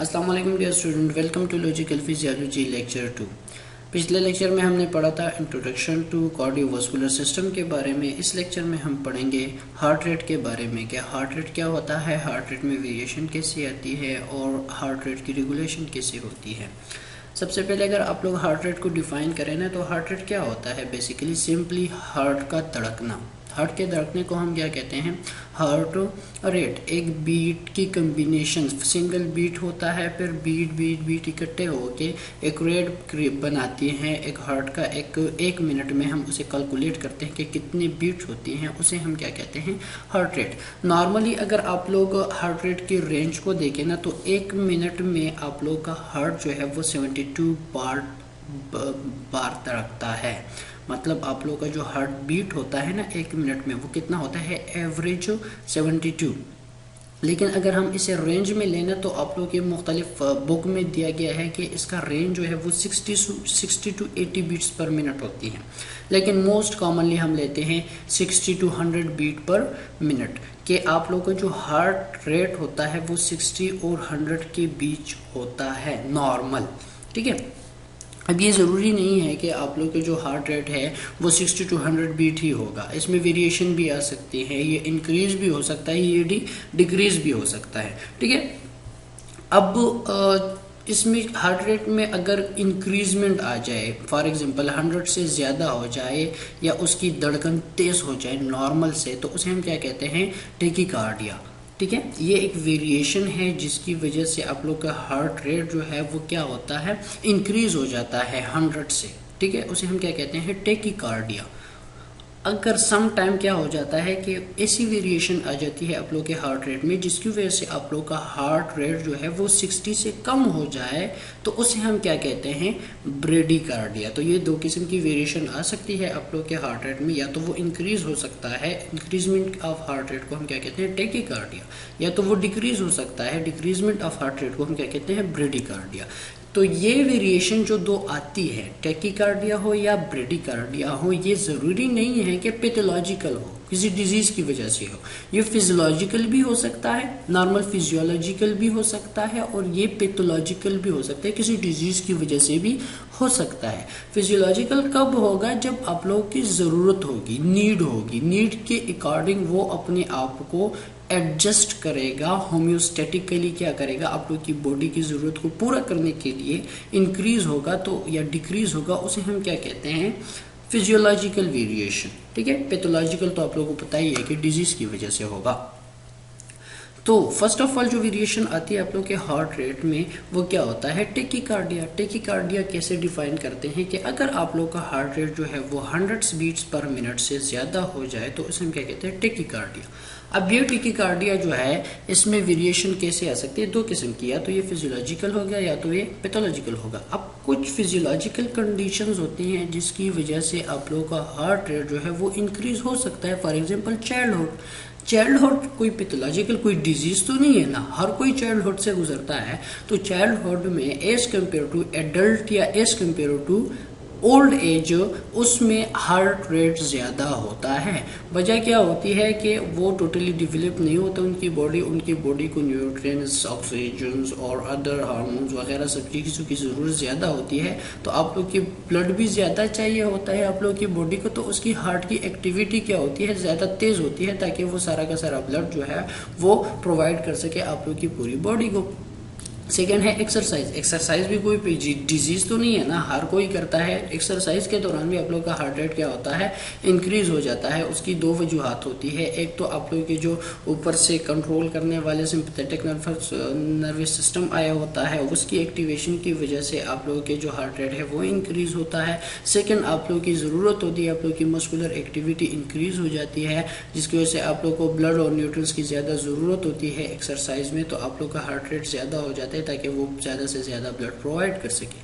अस्सलाम वालेकुम dear student, welcome to logical physiology lecture 2। पिछले लेक्चर में हमने पढ़ा था इंट्रोडक्शन टू कार्डियोवास्कुलर सिस्टम के बारे में। इस लेक्चर में हम पढ़ेंगे हार्ट रेट के बारे में। क्या हार्ट रेट क्या होता है, हार्ट रेट में वेरिएशन कैसे आती है और हार्ट रेट की रेगुलेशन कैसे होती है। सबसे पहले अगर आप लोग हार्ट रेट को डिफाइन करें ना, तो हार्ट रेट क्या होता है? बेसिकली सिंपली हार्ट का धड़कना। हार्ट के धड़कने को हम क्या कहते हैं? Heart rate. एक बीट की कम्बिनेशन, सिंगल बीट होता है, फिर बीट बीट बीट इकट्ठे होके एक रेट बनाती हैं एक हार्ट का। एक मिनट में हम उसे कैलकुलेट करते हैं कि कितनी बीट्स होती हैं, उसे हम क्या कहते हैं? Heart rate. नॉर्मली अगर आप लोग हार्ट रेट की रेंज को देखें ना, तो एक मिनट में आप लोग का हार्ट जो है वो 72 बार धड़कता है। मतलब आप लोग का जो हार्ट बीट होता है ना एक मिनट में, वो कितना होता है? एवरेज 72। लेकिन अगर हम इसे रेंज में लेना, तो आप लोग के मुख्तलिफ बुक में दिया गया है कि इसका रेंज जो है वो 60 टू 80 बीट्स पर मिनट होती है। लेकिन मोस्ट कॉमनली हम लेते हैं 60 टू 100 बीट पर मिनट। कि आप लोग का जो हार्ट रेट होता है वो 60 और 100 के बीच होता है नॉर्मल। ठीक है। अब ये ज़रूरी नहीं है कि आप लोग के जो हार्ट रेट है वो 60 टू 100 बीट ही होगा। इसमें वेरिएशन भी आ सकती है, ये इंक्रीज भी हो सकता है, ये डिक्रीज भी हो सकता है। ठीक है। अब इसमें हार्ट रेट में अगर इंक्रीजमेंट आ जाए, फॉर एग्जांपल 100 से ज़्यादा हो जाए या उसकी धड़कन तेज़ हो जाए नॉर्मल से, तो उसे हम क्या कहते हैं? टेकीकार्डिया। ठीक है। ये एक वेरिएशन है जिसकी वजह से आप लोग का हार्ट रेट जो है वो क्या होता है? इंक्रीज हो जाता है 100 से। ठीक है। उसे हम क्या कहते हैं? टेकीकार्डिया। अगर सम टाइम क्या हो जाता है कि ऐसी वेरिएशन आ जाती है आप लोग के हार्ट रेट में जिसकी वजह से आप लोग का हार्ट रेट जो है वो 60 से कम हो जाए, तो उसे हम क्या कहते हैं? ब्रेडिकार्डिया। तो ये दो किस्म की वेरिएशन आ सकती है आप लोग के हार्ट रेट में। या तो वो इंक्रीज हो सकता है, इंक्रीजमेंट ऑफ हार्ट रेट को हम क्या कहते हैं? टेकीकार्डिया। या तो वो डिक्रीज हो सकता है, डिक्रीजमेंट ऑफ हार्ट रेट को हम क्या कहते हैं? ब्रेडिकार्डिया। तो ये वेरिएशन जो दो आती है, टेकीकार्डिया हो या ब्रेडिकार्डिया हो, ये ज़रूरी नहीं है कि पैथोलॉजिकल हो, किसी डिजीज़ की वजह से हो। ये फिजियोलॉजिकल भी हो सकता है, नॉर्मल फिजियोलॉजिकल भी हो सकता है, और ये पैथोलॉजिकल भी हो सकता है, किसी डिजीज़ की वजह से भी हो सकता है। फिजियोलॉजिकल कब होगा? जब आप लोगों की ज़रूरत होगी, नीड होगी। नीड के अकॉर्डिंग वो अपने आप को एडजस्ट करेगा, होम्योस्टेटिकली क्या करेगा? आप लोग की बॉडी की ज़रूरत को पूरा करने के लिए इंक्रीज होगा तो या डिक्रीज होगा, उसे हम क्या कहते हैं? Physiological variation. ठीक है। पैथोलॉजिकल तो आप लोगों को पता ही है कि डिजीज की वजह से होगा। तो फर्स्ट ऑफ ऑल जो वेरिएशन आती है आप लोग के हार्ट रेट में वो क्या होता है? टेकीकार्डिया। टेकीकार्डिया कैसे डिफाइन करते हैं कि अगर आप लोग का हार्ट रेट जो है वो 100 बीट्स पर मिनट से ज़्यादा हो जाए, तो उसे हम क्या कहते हैं? टेकीकार्डिया। अब ये टेकीकार्डिया जो है, इसमें वेरिएशन कैसे आ सकती है? दो किस्म की, या तो ये फिजियोलॉजिकल होगा या तो ये पैथोलॉजिकल होगा। अब कुछ फिजियोलॉजिकल कंडीशंस होती हैं जिसकी वजह से आप लोगों का हार्ट रेट जो है वो इंक्रीज हो सकता है। फॉर एग्जांपल चाइल्डहुड कोई पैथोलॉजिकल कोई डिजीज तो नहीं है ना, हर कोई चाइल्डहुड से गुजरता है। तो चाइल्डहुड में एज कम्पेयर टू एडल्ट या as compare to old age, उसमें हार्ट रेट ज़्यादा होता है। वजह क्या होती है कि वो टोटली डेवलप नहीं होता उनकी बॉडी को न्यूट्रिएंट्स, ऑक्सीजन और अदर हार्मोन्स वगैरह सब चीज़ों की ज़रूरत ज़्यादा होती है। तो आप लोग की ब्लड भी ज़्यादा चाहिए होता है आप लोग की बॉडी को, तो उसकी हार्ट की एक्टिविटी क्या होती है? ज़्यादा तेज़ होती है, ताकि वो सारा का सारा ब्लड जो है वो प्रोवाइड कर सके आप लोग की पूरी बॉडी को। सेकेंड है एक्सरसाइज। एक्सरसाइज भी कोई डिजीज तो नहीं है ना, हर कोई करता है। एक्सरसाइज के दौरान भी आप लोग का हार्ट रेट क्या होता है? इंक्रीज हो जाता है। उसकी दो वजूहत होती है। एक तो आप लोग के जो ऊपर से कंट्रोल करने वाले सिंपैथेटिक नर्वस सिस्टम आया होता है, उसकी एक्टिवेशन की वजह से आप लोगों के जो हार्ट रेट है वो इंक्रीज होता है। सेकेंड, आप लोग की ज़रूरत होती है, आप लोग की मस्कुलर एक्टिविटी इंक्रीज हो जाती है, जिसकी वजह से आप लोग को ब्लड और न्यूट्रिएंट्स की ज़्यादा ज़रूरत होती है एक्सरसाइज में। तो आप लोग का हार्ट रेट ज़्यादा हो जाता है ताकि वो ज़्यादा से ज़्यादा ब्लड प्रोवाइड कर सके।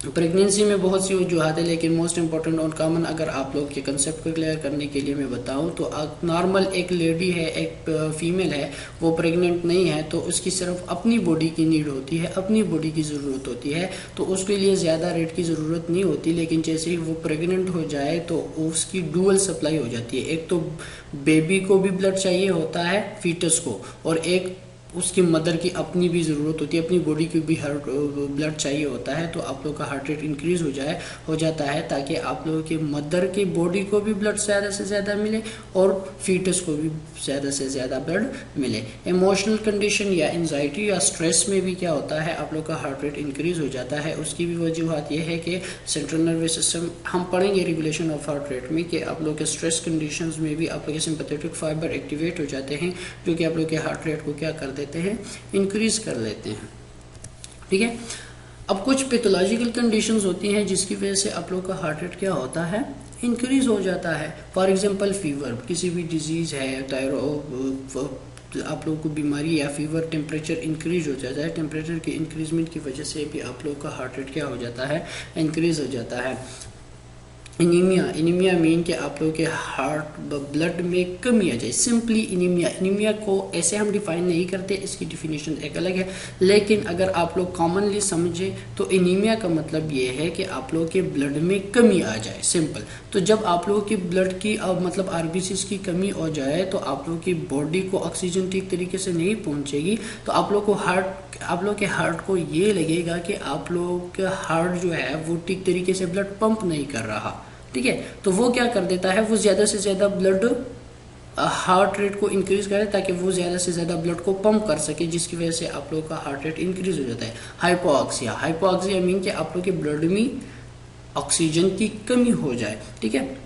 प्रेगनेंसी में बहुत सी वजूहत है, लेकिन मोस्ट इंपॉर्टेंट और कॉमन अगर आप लोग के कंसेप्ट को क्लियर करने के लिए मैं बताऊं, तो नॉर्मल एक लेडी है, एक फीमेल है, वो प्रेग्नेंट नहीं है, तो उसकी सिर्फ अपनी बॉडी की नीड होती है, अपनी बॉडी की ज़रूरत होती है, तो उसके लिए ज़्यादा रेट की ज़रूरत नहीं होती। लेकिन जैसे ही वो प्रेग्नेंट हो जाए तो उसकी डुअल सप्लाई हो जाती है। एक तो बेबी को भी ब्लड चाहिए होता है, फीटस को, और एक उसकी मदर की अपनी भी ज़रूरत होती है, अपनी बॉडी की भी ब्लड चाहिए होता है, तो आप लोग का हार्ट रेट इंक्रीज़ हो जाता है ताकि आप लोगों की मदर की बॉडी को भी ब्लड ज़्यादा से ज़्यादा मिले और फीटस को भी ज़्यादा से ज़्यादा ब्लड मिले। इमोशनल कंडीशन या एंजाइटी या स्ट्रेस में भी क्या होता है, आप लोग का हार्ट रेट इंक्रीज़ हो जाता है। उसकी भी वजूहत यह है कि सेंट्रल नर्वस सिस्टम, हम पढ़ेंगे रेगुलेशन ऑफ हार्ट रेट में, कि आप लोग के स्ट्रेस कंडीशंस में भी आप लोग के सिंपैथेटिक फाइबर एक्टिवेट हो जाते हैं, जो कि आप लोग के हार्ट रेट को क्या कर देते हैं, इंक्रीज कर लेते हैं। ठीक है, अब कुछ पैथोलॉजिकल कंडीशंस होती हैं जिसकी वजह से आप लोग का हार्ट रेट क्या होता है, इंक्रीज हो जाता है। फॉर एग्जांपल फीवर, किसी भी डिजीज है, आप लोगों को बीमारी या फीवर, टेम्परेचर इंक्रीज हो जाता है, टेम्परेचर के इंक्रीजमेंट की वजह से भी आप लोग का हार्ट रेट क्या हो जाता है, इंक्रीज हो जाता है। इनीमिया मीन कि आप लोगों के हार्ट ब्लड में कमी आ जाए, सिंपली इनीमिया को ऐसे हम डिफाइन नहीं करते, इसकी डिफिनेशन एक अलग है, लेकिन अगर आप लोग कॉमनली समझे तो इनीमिया का मतलब ये है कि आप लोगों के ब्लड में कमी आ जाए, सिंपल। तो जब आप लोगों की ब्लड की मतलब आरबीसीज की कमी हो जाए तो आप लोगों की बॉडी को ऑक्सीजन ठीक तरीके से नहीं पहुंचेगी, तो आप लोग के हार्ट को ये लगेगा कि आप लोगों का हार्ट जो है वो ठीक तरीके से ब्लड पंप नहीं कर रहा। ठीक है, तो वो क्या कर देता है, वो ज्यादा से ज्यादा ब्लड हार्ट रेट को इंक्रीज करे ताकि वो ज्यादा से ज्यादा ब्लड को पंप कर सके, जिसकी वजह से आप लोग का हार्ट रेट इंक्रीज हो जाता है। हाइपोक्सिया मीन कि आप लोग के ब्लड में ऑक्सीजन की कमी हो जाए। ठीक है,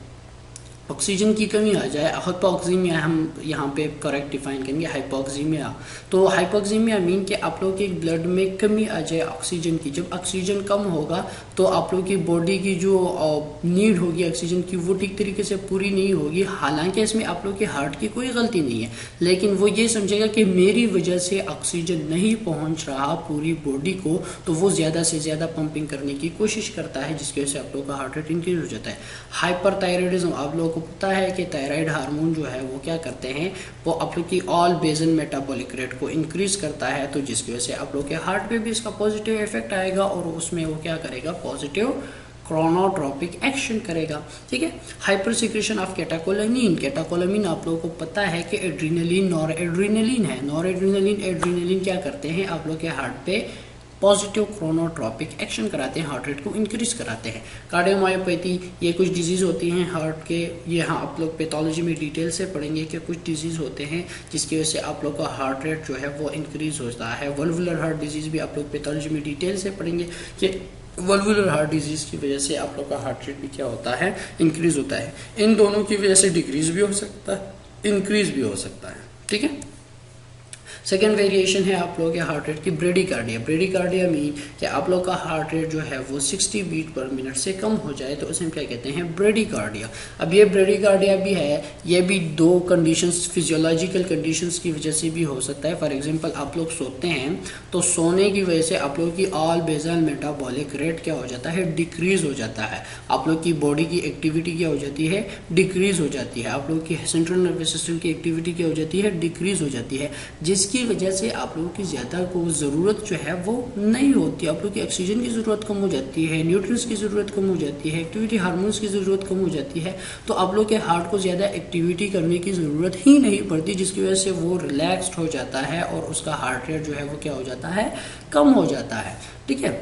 ऑक्सीजन की कमी आ जाए, हाइपोक्सीमिया हम यहाँ पे करेक्ट डिफाइन करेंगे, हाइपोक्सीमिया। तो हाइपोक्सीमिया मीन कि आप लोगों के ब्लड में कमी आ जाए ऑक्सीजन की। जब ऑक्सीजन कम होगा तो आप लोगों की बॉडी की जो नीड होगी ऑक्सीजन की, वो ठीक तरीके से पूरी नहीं होगी। हालांकि इसमें आप लोग के हार्ट की कोई गलती नहीं है, लेकिन वो ये समझेगा कि मेरी वजह से ऑक्सीजन नहीं पहुंच रहा पूरी बॉडी को, तो वो ज्यादा से ज्यादा पंपिंग करने की कोशिश करता है, जिसकी वजह से आप लोग का हार्ट रेट इंक्रीज हो जाता है। हाइपरथायराइडिज्म, आप लोगों को पता है कि थायराइड हार्मोन जो है वो क्या करते हैं, वो आप लोग की ऑल बेजल मेटाबॉलिक रेट को इंक्रीज करता है, तो जिसकी वजह से आप लोग के हार्ट पे भी इसका पॉजिटिव इफेक्ट आएगा और उसमें वो क्या करेगा, पॉजिटिव क्रोनोट्रोपिक एक्शन करेगा। ठीक है, हाइपर सिक्रेशन ऑफ कैटाकोलामीन आप लोगों को पता है कि एड्रीनलिन नॉर एड्रीनलिन है। नॉर एड्रीनलिन क्या करते हैं, आप लोग के हार्ट पे पॉजिटिव क्रोनोट्रोपिक एक्शन कराते हैं, हार्ट रेट को इंक्रीज कराते हैं। कार्डियोमायोपैथी, ये कुछ डिजीज होती हैं हार्ट के, ये हाँ आप लोग पैथोलॉजी में डिटेल से पढ़ेंगे कि कुछ डिजीज होते हैं जिसकी वजह से आप लोग का हार्ट रेट जो है वो इंक्रीज होता है। वल्वुलर हार्ट डिजीज भी आप लोग पैथोलॉजी में डिटेल से पढ़ेंगे कि वल्वुलर हार्ट डिजीज की वजह से आप लोग का हार्ट रेट भी क्या होता है, इंक्रीज होता है। इन दोनों की वजह से डिक्रीज भी हो सकता है, इंक्रीज भी हो सकता है। ठीक है, सेकेंड वेरिएशन है आप लोगों के हार्ट रेट की ब्रेडिकार्डिया मीन कि आप लोग का हार्ट रेट जो है वो 60 बीट पर मिनट से कम हो जाए, तो उसे हम क्या कहते हैं, ब्रेडिकार्डिया। अब ये ब्रेडिकार्डिया भी है, ये भी दो कंडीशंस, फिजियोलॉजिकल कंडीशंस की वजह से भी हो सकता है। फॉर एग्जांपल आप लोग सोते हैं तो सोने की वजह से आप लोग की ऑल बेजल मेटाबॉलिक रेट क्या हो जाता है, डिक्रीज हो जाता है। आप लोग की बॉडी की एक्टिविटी क्या हो जाती है, डिक्रीज हो जाती है। आप लोग की सेंट्रल नर्वस सिस्टम की एक्टिविटी क्या हो जाती है, डिक्रीज हो जाती है, जिसकी वजह से आप लोगों की ज्यादा को जरूरत जो है वो नहीं होती। आप लोग की ऑक्सीजन की जरूरत कम हो जाती है, न्यूट्रिएंट्स की जरूरत कम हो जाती है, एक्टिविटी हार्मोन्स की जरूरत कम हो जाती है, तो आप लोग के हार्ट को ज्यादा एक्टिविटी करने की जरूरत ही नहीं पड़ती, जिसकी वजह से वो रिलैक्स्ड हो जाता है और उसका हार्ट रेट जो है वो क्या हो जाता है, कम हो जाता है। ठीक है,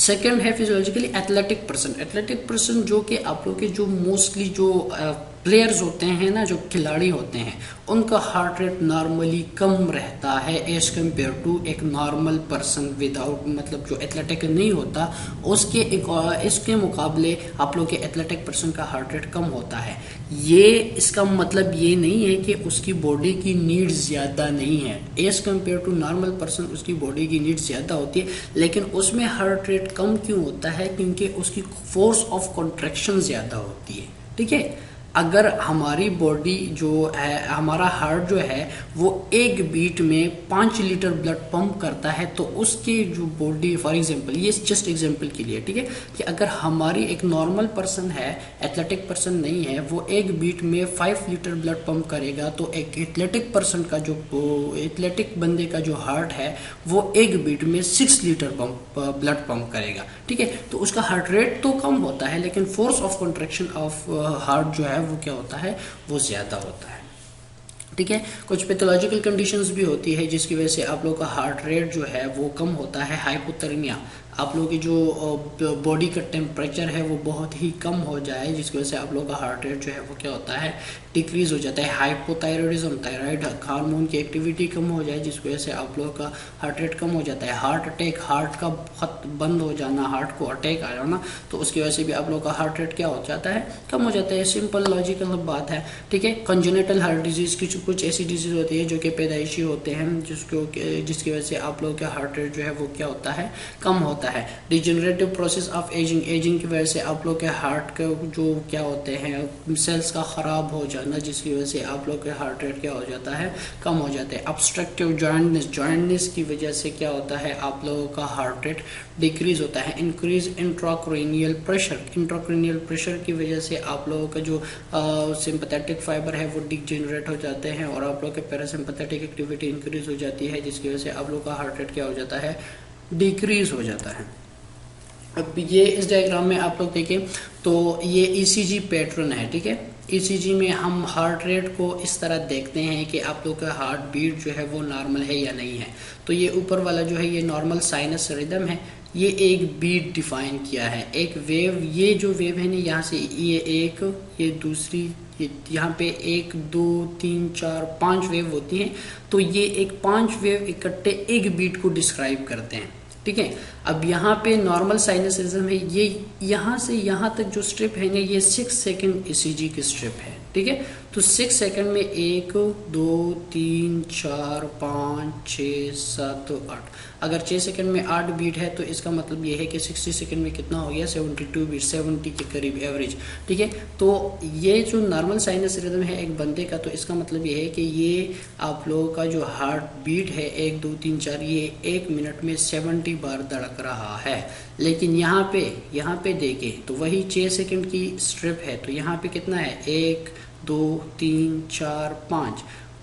सेकेंड है फिजियोलॉजिकली एथलेटिक पर्सन जो कि आप लोग के जो मोस्टली जो प्लेयर्स होते हैं ना, जो खिलाड़ी होते हैं, उनका हार्ट रेट नॉर्मली कम रहता है एज कम्पेयर टू एक नॉर्मल पर्सन विदाउट, मतलब जो एथलेटिक नहीं होता इसके मुकाबले आप लोग के एथलेटिक पर्सन का हार्ट रेट कम होता है। ये इसका मतलब ये नहीं है कि उसकी बॉडी की नीड ज्यादा नहीं है, as compare to normal person उसकी बॉडी की नीड ज्यादा होती है, लेकिन उसमें हार्ट रेट कम क्यों होता है, क्योंकि उसकी फोर्स ऑफ कॉन्ट्रैक्शन ज्यादा होती है। ठीक है, अगर हमारी बॉडी जो है, हमारा हार्ट जो है वो एक बीट में 5 लीटर ब्लड पंप करता है, तो उसकी जो बॉडी, फॉर एग्जांपल, ये जस्ट एग्जांपल के लिए, ठीक है, कि अगर हमारी एक नॉर्मल पर्सन है, एथलेटिक पर्सन नहीं है, वो एक बीट में 5 लीटर ब्लड पंप करेगा, तो एक एथलेटिक पर्सन का जो एथलेटिक बंदे का जो हार्ट है वो एक बीट में 6 लीटर ब्लड पंप करेगा। ठीक है, तो उसका हार्ट रेट तो कम होता है, लेकिन force of contraction of heart जो है वो क्या होता है, वो ज्यादा होता है। ठीक है। कुछ पैथोलॉजिकल कंडीशंस भी होती है जिसकी वजह से आप लोगों का हार्ट रेट जो है वो कम होता है। हाइपोथर्मिया, आप लोगों की जो बॉडी का टेम्परेचर है वो बहुत ही कम हो जाए जिसकी वजह से आप लोगों का हार्ट रेट जो है वो क्या होता है, डिक्रीज हो जाता है। हाइपोथायरॉयडिज्म, थायराइड हार्मोन की एक्टिविटी कम हो जाए जिसकी वजह से आप लोगों का हार्ट रेट कम हो जाता है। हार्ट अटैक, हार्ट का बहुत बंद हो जाना, हार्ट को अटैक आ जाना, तो उसकी वजह से भी आप लोगों का हार्ट रेट क्या हो जाता है, कम हो जाता है। सिंपल लॉजिकल बात है, ठीक है। कंजेनिटल हार्ट डिजीज की कुछ ऐसी डिजीज होती है जो कि पैदाइशी होते हैं जिसकी वजह से आप लोगों का हार्ट रेट जो है वो क्या होता है, कम होता है। Degenerative process of ageing, ageing की वजह से आप लोग के हार्ट के जो क्या होते हैं सेल्स का खराब हो जाना जिसकी वजह से आप लोग के हार्ट रेट क्या हो जाता है, कम हो जाता है। ऑब्स्ट्रक्टिव जॉइंटनेस, जॉइंटनेस की वजह से क्या होता है, आप लोगों का हार्ट रेट डिक्रीज होता है। Increase intracranial pressure, intracranial pressure की वजह से आप लोगों का जो सिंपैथेटिक फाइबर है वो डिजेनरेट हो जाते हैं और आप लोग के पैरासिम्पैथेटिक एक्टिविटी इंक्रीज हो जाती है जिसकी वजह से आप लोग का हार्ट रेट क्या हो जाता है, डिक्रीज हो जाता है। अब ये इस डायग्राम में आप लोग देखें तो ये ईसीजी पैटर्न है, ठीक है। ईसीजी में हम हार्ट रेट को इस तरह देखते हैं कि आप लोग का हार्ट बीट जो है वो नॉर्मल है या नहीं है। तो ये ऊपर वाला जो है ये नॉर्मल साइनस रिदम है, ये एक बीट डिफाइन किया है। एक वेव, ये जो वेव है ना यहाँ से ये एक, ये दूसरी, यहाँ पे 1 2 3 4 5 वेव होती हैं, तो ये एक 5 वेव इकट्ठे एक बीट को डिस्क्राइब करते हैं, ठीक है। अब यहाँ पे नॉर्मल साइनस रिदम है, ये यहाँ से यहाँ तक जो स्ट्रिप है ना ये 6 सेकंड ईसीजी की स्ट्रिप है, ठीक है। तो 6 सेकंड में 1 2 3 4 5 6 7 8, अगर 6 सेकंड में 8 बीट है तो इसका मतलब ये है कि 60 सेकंड में कितना हो गया, 72 बीट, 70 के करीब एवरेज, ठीक है। तो ये जो नॉर्मल साइनस रिदम है एक बंदे का, तो इसका मतलब ये है कि ये आप लोगों का जो हार्ट बीट है 1 2 3 4 ये 1 मिनट में 70 बार धड़क रहा है। लेकिन यहाँ पे देखें तो वही 6 सेकंड की स्ट्रिप है, तो यहाँ पे कितना है, 1 2 3 4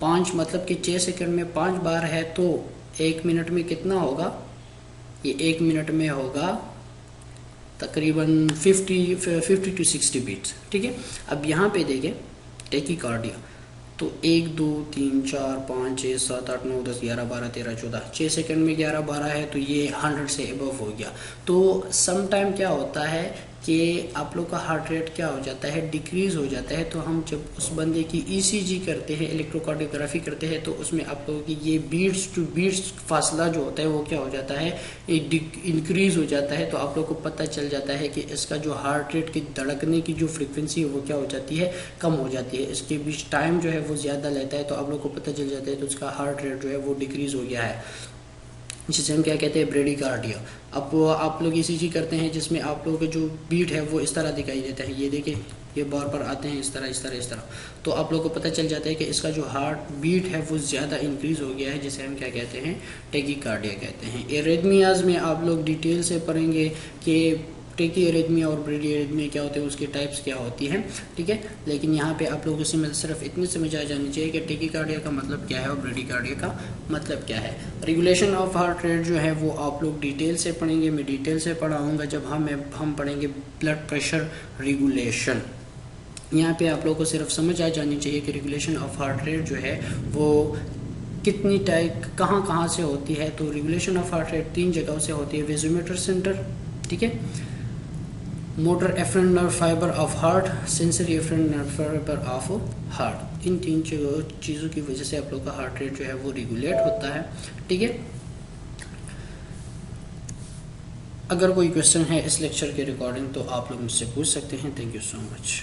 5 मतलब कि 6 सेकंड में 5 बार है, तो 1 मिनट में कितना होगा, ये 1 मिनट में होगा तकरीबन 50 to 60 बीट्स, ठीक है। अब यहाँ पे देखें टेकीकार्डिया, तो 1 2 3 4 5 6 7 8 9 10 11 12 13 14, 6 सेकंड में 11 12 है तो ये 100 से अबव हो गया। तो सम टाइम क्या होता है कि आप लोग का हार्ट रेट क्या हो जाता है, डिक्रीज हो जाता है। तो हम जब उस बंदे की ईसीजी करते हैं, इलेक्ट्रोकार्डियोग्राफी करते हैं, तो उसमें आप लोगों की ये बीट्स टू बीट्स फासला जो होता है वो क्या हो जाता है, इंक्रीज हो जाता है। तो आप लोग को पता चल जाता है कि इसका जो हार्ट रेट की धड़कने की जो फ्रिक्वेंसी है वो क्या हो जाती है, कम हो जाती है। इसके बीच टाइम जो है वो ज़्यादा लेता है, तो आप लोग को पता चल जाता है तो उसका हार्ट रेट जो है वो डिक्रीज हो गया है, जिसे हम क्या कहते हैं, ब्रेडिकार्डिया। अब वो आप लोग ईसीजी करते हैं जिसमें आप लोगों का जो बीट है वो इस तरह दिखाई देता है, ये देखिए ये बार बार आते हैं इस तरह, तो आप लोग को पता चल जाता है कि इसका जो हार्ट बीट है वो ज़्यादा इंक्रीज हो गया है, जिसे हम क्या कहते हैं, टेकीकार्डिया कहते हैं। एरिथमियाज में आप लोग डिटेल से पढ़ेंगे कि टेकी एरिथमिया और ब्रेडी एरिथमिया क्या होते हैं, उसकी टाइप्स क्या होती हैं, ठीक है। लेकिन यहाँ पे आप लोगों से सिर्फ इतनी समझ आ जानी चाहिए कि टेकीकार्डिया का मतलब क्या है और ब्रेडीकार्डिया का मतलब क्या है। रेगुलेशन ऑफ हार्ट रेट जो है वो आप लोग डिटेल से पढ़ेंगे, मैं डिटेल से पढ़ाऊँगा जब हम पढ़ेंगे ब्लड प्रेशर रेगुलेशन। यहाँ पे आप लोगों को सिर्फ समझ आ जानी चाहिए कि रेगुलेशन ऑफ हार्ट रेट जो है वो कितनी टाइप कहाँ से होती है। तो रेगुलेशन ऑफ हार्ट रेट 3 जगहों से होती है, वेसोमीटर सेंटर, ठीक है, motor efferent nerve fibre of heart, sensory efferent nerve fibre of heart. इन 3 चीज़ों की वजह से आप लोग का हार्ट रेट जो है वो रेगुलेट होता है, ठीक है। अगर कोई क्वेश्चन है इस लेक्चर के रिकॉर्डिंग तो आप लोग मुझसे पूछ सकते हैं। Thank you so much.